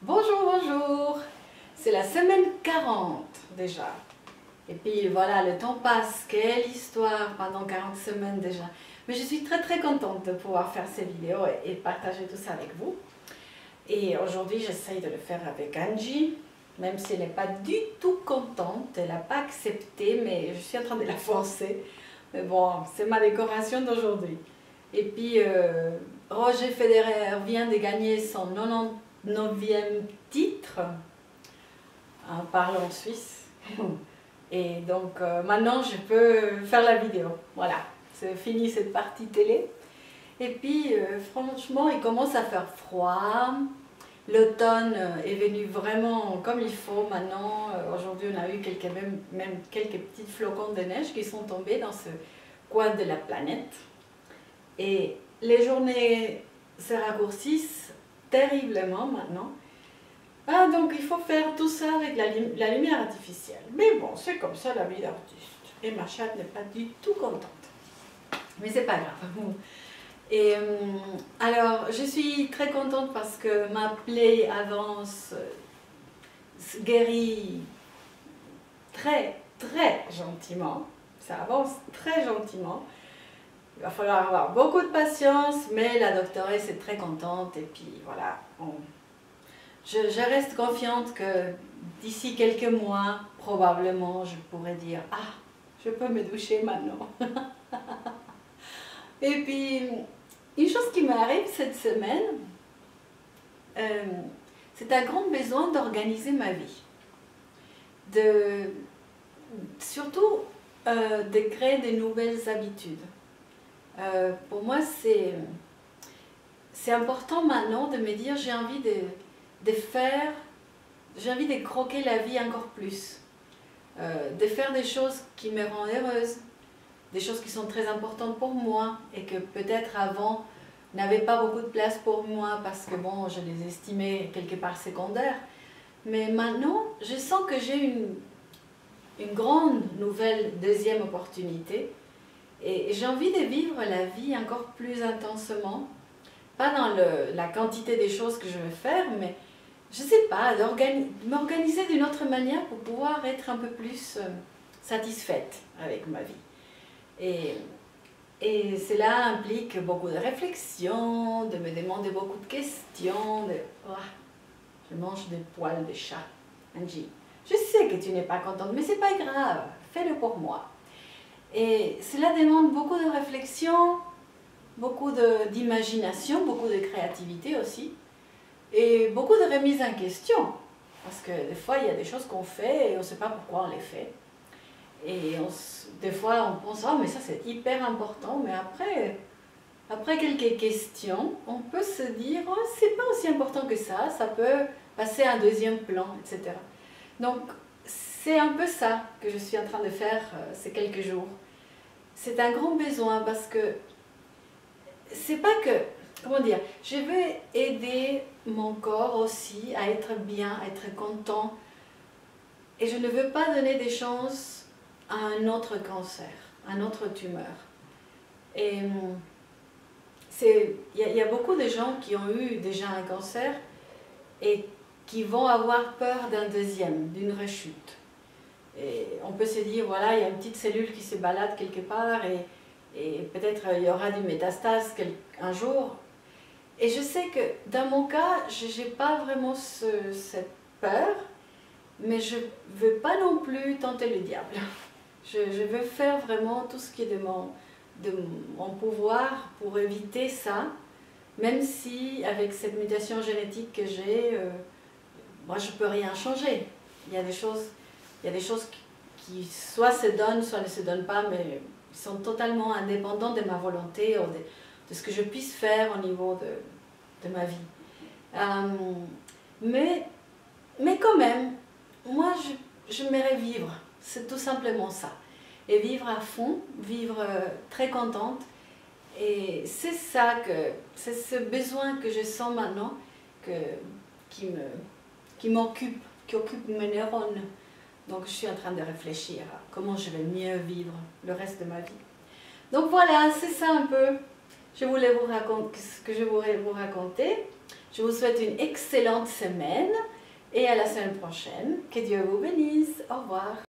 Bonjour, bonjour. C'est la semaine 40 déjà. Et puis voilà, le temps passe. Quelle histoire pendant 40 semaines déjà. Mais je suis très contente de pouvoir faire ces vidéos et partager tout ça avec vous. Et aujourd'hui, j'essaye de le faire avec Angie. Même si elle n'est pas du tout contente, elle n'a pas accepté, mais je suis en train de la forcer. Mais bon, c'est ma décoration d'aujourd'hui. Et puis, Roger Federer vient de gagner son 99e titre en parlant suisse. Et donc, maintenant, je peux faire la vidéo. Voilà, c'est fini cette partie télé. Et puis, franchement, il commence à faire froid. L'automne est venu vraiment comme il faut maintenant. Aujourd'hui, on a eu même quelques petits flocons de neige qui sont tombés dans ce coin de la planète. Et les journées se raccourcissent terriblement maintenant. Ah, donc il faut faire tout ça avec la lumière artificielle. Mais bon, c'est comme ça la vie d'artiste. Et ma chatte n'est pas du tout contente. Mais c'est pas grave. Et alors, je suis très contente parce que ma plaie avance, guérit très gentiment. Ça avance très gentiment. Il va falloir avoir beaucoup de patience, mais la doctoresse est très contente. Et puis voilà, je reste confiante que d'ici quelques mois, probablement, je pourrai dire « Ah, je peux me doucher maintenant ». Et puis, une chose qui m'arrive cette semaine, c'est un grand besoin d'organiser ma vie. Surtout de créer de nouvelles habitudes. Pour moi, c'est important maintenant de me dire j'ai envie j'ai envie de croquer la vie encore plus. De faire des choses qui me rendent heureuse, des choses qui sont très importantes pour moi et que peut-être avant n'avaient pas beaucoup de place pour moi parce que bon, je les estimais quelque part secondaires. Mais maintenant, je sens que j'ai une grande nouvelle deuxième opportunité et j'ai envie de vivre la vie encore plus intensement. Pas dans la quantité des choses que je veux faire, mais je sais pas, m'organiser d'une autre manière pour pouvoir être un peu plus satisfaite avec ma vie. Et cela implique beaucoup de réflexion, de me demander beaucoup de questions. Je mange des poils de chat. Angie, je sais que tu n'es pas contente, mais c'est pas grave, fais-le pour moi. Et cela demande beaucoup de réflexion, beaucoup d'imagination, beaucoup de créativité aussi, et beaucoup de remise en question. Parce que des fois, il y a des choses qu'on fait et on ne sait pas pourquoi on les fait. Et des fois, on pense, ah, mais ça c'est hyper important, mais après quelques questions, on peut se dire, oh, c'est pas aussi important que ça peut passer à un deuxième plan, etc. Donc, c'est un peu ça que je suis en train de faire ces quelques jours. C'est un grand besoin parce que c'est pas que, comment dire, je veux aider mon corps aussi à être bien, à être content. Et je ne veux pas donner des chances à un autre cancer, à une autre tumeur. Et il y a beaucoup de gens qui ont eu déjà un cancer et qui vont avoir peur d'un deuxième, d'une rechute. Et on peut se dire, voilà, il y a une petite cellule qui se balade quelque part et peut-être il y aura du métastase un jour. Et je sais que dans mon cas, je n'ai pas vraiment cette peur, mais je ne veux pas non plus tenter le diable. Je veux faire vraiment tout ce qui est de mon pouvoir pour éviter ça, même si avec cette mutation génétique que j'ai, moi je ne peux rien changer. Il y a des choses qui soit se donnent, soit ne se donnent pas, mais sont totalement indépendantes de ma volonté ou de ce que je puisse faire au niveau de ma vie. Mais quand même, moi j'aimerais vivre, c'est tout simplement ça. Et vivre à fond, vivre très contente. Et c'est ça c'est ce besoin que je sens maintenant qui m'occupe, qui occupe mes neurones. Donc je suis en train de réfléchir à comment je vais mieux vivre le reste de ma vie. Donc voilà, c'est ça un peu. je voulais vous raconter ce que je voulais vous raconter. Je vous souhaite une excellente semaine et à la semaine prochaine. Que Dieu vous bénisse. Au revoir.